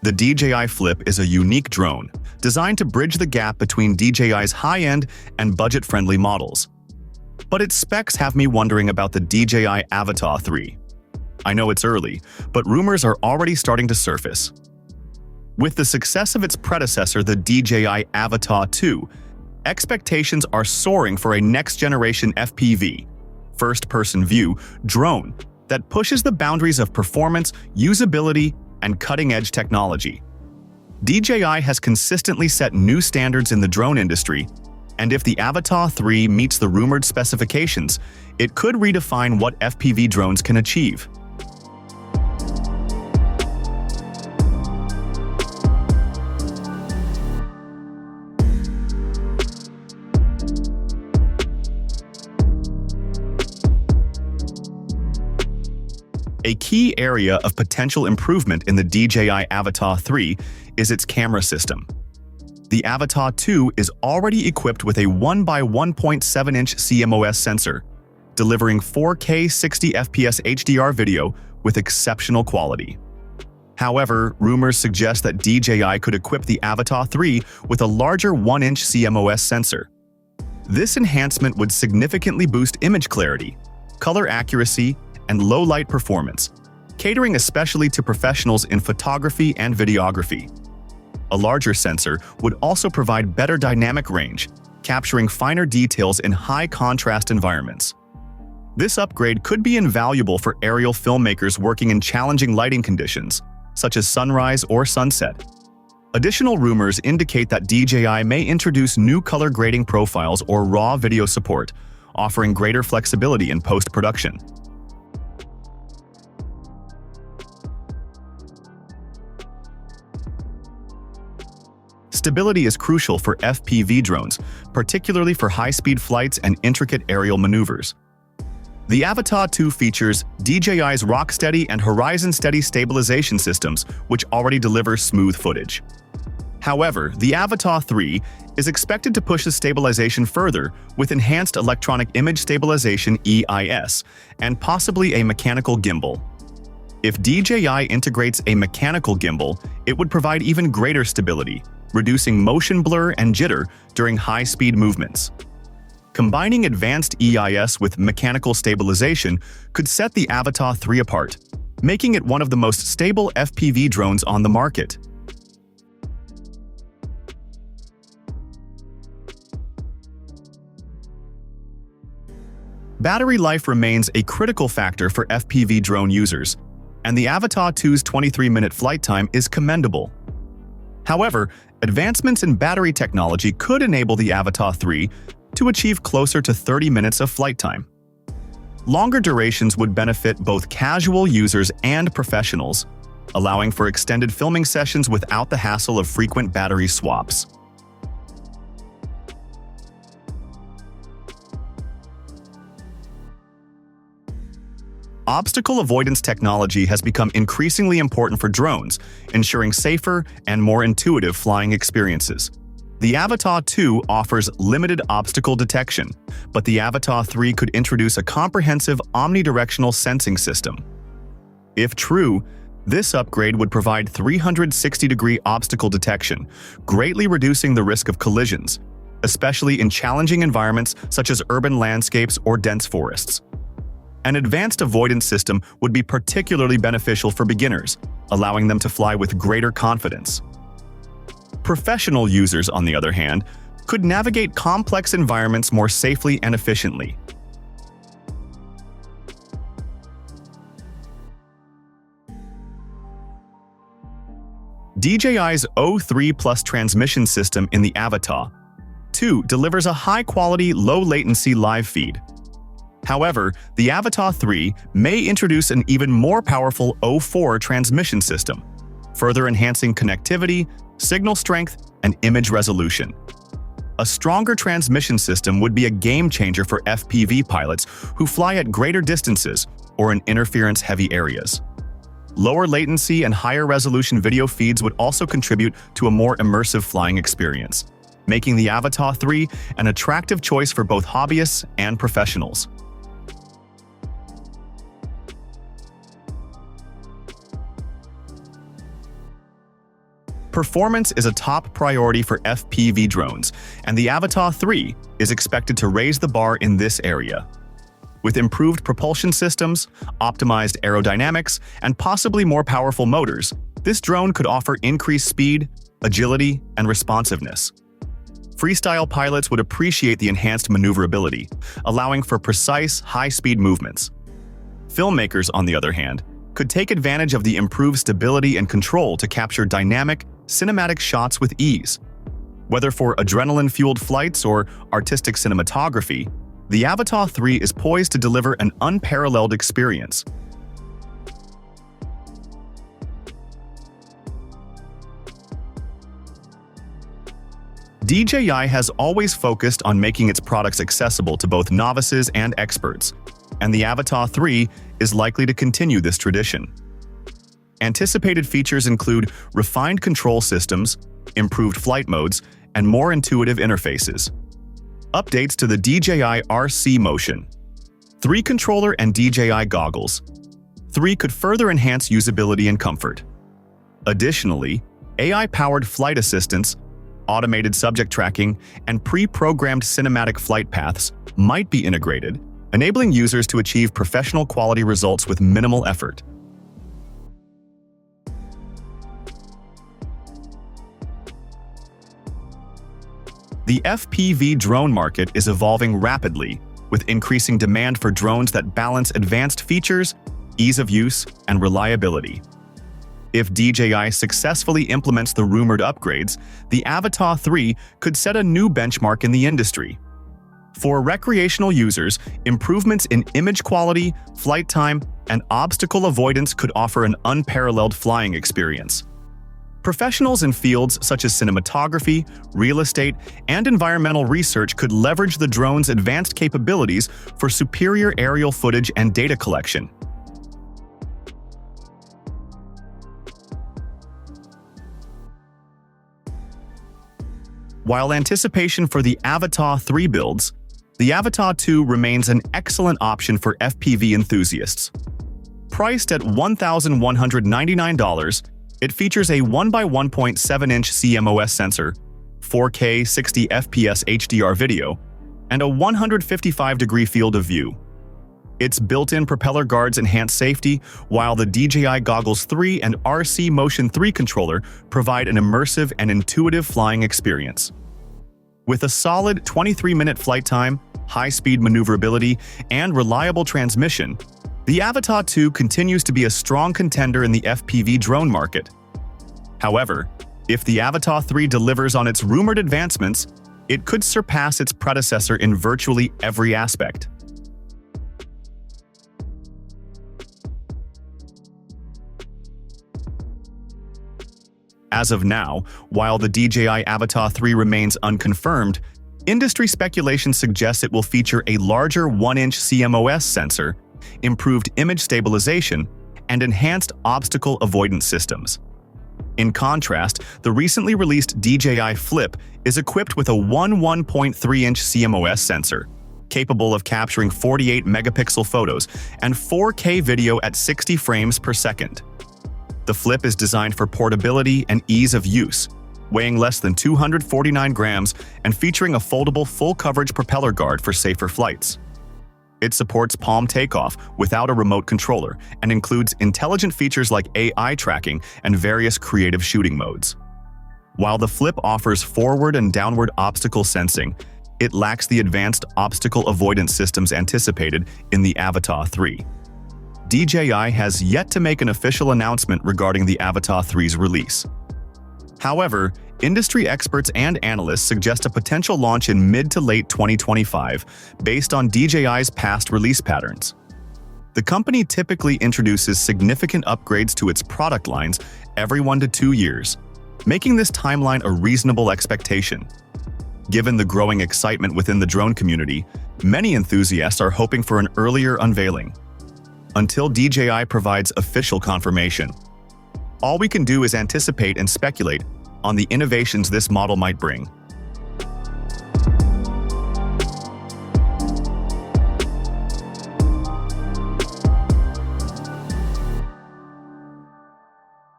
The DJI Flip is a unique drone designed to bridge the gap between DJI's high-end and budget-friendly models. But its specs have me wondering about the DJI Avata 3. I know it's early, but rumors are already starting to surface. With the success of its predecessor, the DJI Avata 2, expectations are soaring for a next-generation FPV, first-person view, drone that pushes the boundaries of performance, usability, and cutting-edge technology. DJI has consistently set new standards in the drone industry, and if the Avata 3 meets the rumored specifications, it could redefine what FPV drones can achieve. A key area of potential improvement in the DJI Avata 3 is its camera system. The Avata 2 is already equipped with a 1x1.7-inch CMOS sensor, delivering 4K 60 FPS HDR video with exceptional quality. However, rumors suggest that DJI could equip the Avata 3 with a larger 1-inch CMOS sensor. This enhancement would significantly boost image clarity, color accuracy, and low-light performance, catering especially to professionals in photography and videography. A larger sensor would also provide better dynamic range, capturing finer details in high-contrast environments. This upgrade could be invaluable for aerial filmmakers working in challenging lighting conditions, such as sunrise or sunset. Additional rumors indicate that DJI may introduce new color grading profiles or raw video support, offering greater flexibility in post-production. Stability is crucial for FPV drones, particularly for high-speed flights and intricate aerial maneuvers. The Avata 2 features DJI's Rocksteady and Horizon Steady stabilization systems, which already deliver smooth footage. However, the Avata 3 is expected to push the stabilization further with enhanced electronic image stabilization (EIS) and possibly a mechanical gimbal. If DJI integrates a mechanical gimbal, it would provide even greater stability, reducing motion blur and jitter during high-speed movements. Combining advanced EIS with mechanical stabilization could set the Avata 3 apart, making it one of the most stable FPV drones on the market. Battery life remains a critical factor for FPV drone users, and the Avata 2's 23-minute flight time is commendable. However, advancements in battery technology could enable the Avata 3 to achieve closer to 30 minutes of flight time. Longer durations would benefit both casual users and professionals, allowing for extended filming sessions without the hassle of frequent battery swaps. Obstacle avoidance technology has become increasingly important for drones, ensuring safer and more intuitive flying experiences. The Avata 2 offers limited obstacle detection, but the Avata 3 could introduce a comprehensive omnidirectional sensing system. If true, this upgrade would provide 360-degree obstacle detection, greatly reducing the risk of collisions, especially in challenging environments such as urban landscapes or dense forests. An advanced avoidance system would be particularly beneficial for beginners, allowing them to fly with greater confidence. Professional users, on the other hand, could navigate complex environments more safely and efficiently. DJI's O3 Plus transmission system in the Avata 2 delivers a high-quality, low-latency live feed. However, the Avata 3 may introduce an even more powerful O4 transmission system, further enhancing connectivity, signal strength, and image resolution. A stronger transmission system would be a game-changer for FPV pilots who fly at greater distances or in interference-heavy areas. Lower latency and higher resolution video feeds would also contribute to a more immersive flying experience, making the Avata 3 an attractive choice for both hobbyists and professionals. Performance is a top priority for FPV drones, and the Avata 3 is expected to raise the bar in this area. With improved propulsion systems, optimized aerodynamics, and possibly more powerful motors, this drone could offer increased speed, agility, and responsiveness. Freestyle pilots would appreciate the enhanced maneuverability, allowing for precise, high-speed movements. Filmmakers, on the other hand, could take advantage of the improved stability and control to capture dynamic, cinematic shots with ease. Whether for adrenaline-fueled flights or artistic cinematography, the Avata 3 is poised to deliver an unparalleled experience. DJI has always focused on making its products accessible to both novices and experts, and the Avata 3 is likely to continue this tradition. Anticipated features include refined control systems, improved flight modes, and more intuitive interfaces. Updates to the DJI RC Motion 3 controller and DJI goggles. 3 could further enhance usability and comfort. Additionally, AI-powered flight assistance, automated subject tracking, and pre-programmed cinematic flight paths might be integrated, enabling users to achieve professional quality results with minimal effort. The FPV drone market is evolving rapidly, with increasing demand for drones that balance advanced features, ease of use, and reliability. If DJI successfully implements the rumored upgrades, the Avata 3 could set a new benchmark in the industry. For recreational users, improvements in image quality, flight time, and obstacle avoidance could offer an unparalleled flying experience. Professionals in fields such as cinematography, real estate, and environmental research could leverage the drone's advanced capabilities for superior aerial footage and data collection. While anticipation for the Avata 3 builds, the Avata 2 remains an excellent option for FPV enthusiasts. Priced at $1,199, it features a 1x1.7-inch CMOS sensor, 4K 60 FPS HDR video, and a 155-degree field of view. Its built-in propeller guards enhance safety, while the DJI Goggles 3 and RC Motion 3 controller provide an immersive and intuitive flying experience. With a solid 23-minute flight time, high-speed maneuverability, and reliable transmission, the Avata 2 continues to be a strong contender in the FPV drone market. However, if the Avata 3 delivers on its rumored advancements, it could surpass its predecessor in virtually every aspect. As of now, while the DJI Avata 3 remains unconfirmed, industry speculation suggests it will feature a larger 1-inch CMOS sensor, improved image stabilization, and enhanced obstacle avoidance systems. In contrast, the recently released DJI Flip is equipped with a 1.3-inch CMOS sensor, capable of capturing 48-megapixel photos and 4K video at 60 frames per second. The Flip is designed for portability and ease of use, weighing less than 249 grams and featuring a foldable full-coverage propeller guard for safer flights. It supports palm takeoff without a remote controller and includes intelligent features like AI tracking and various creative shooting modes. While the Flip offers forward and downward obstacle sensing, it lacks the advanced obstacle avoidance systems anticipated in the Avata 3. DJI has yet to make an official announcement regarding the Avata 3's release. However, industry experts and analysts suggest a potential launch in mid to late 2025 based on DJI's past release patterns. The company typically introduces significant upgrades to its product lines every 1 to 2 years, making this timeline a reasonable expectation. Given the growing excitement within the drone community, many enthusiasts are hoping for an earlier unveiling. Until DJI provides official confirmation, all we can do is anticipate and speculate on the innovations this model might bring.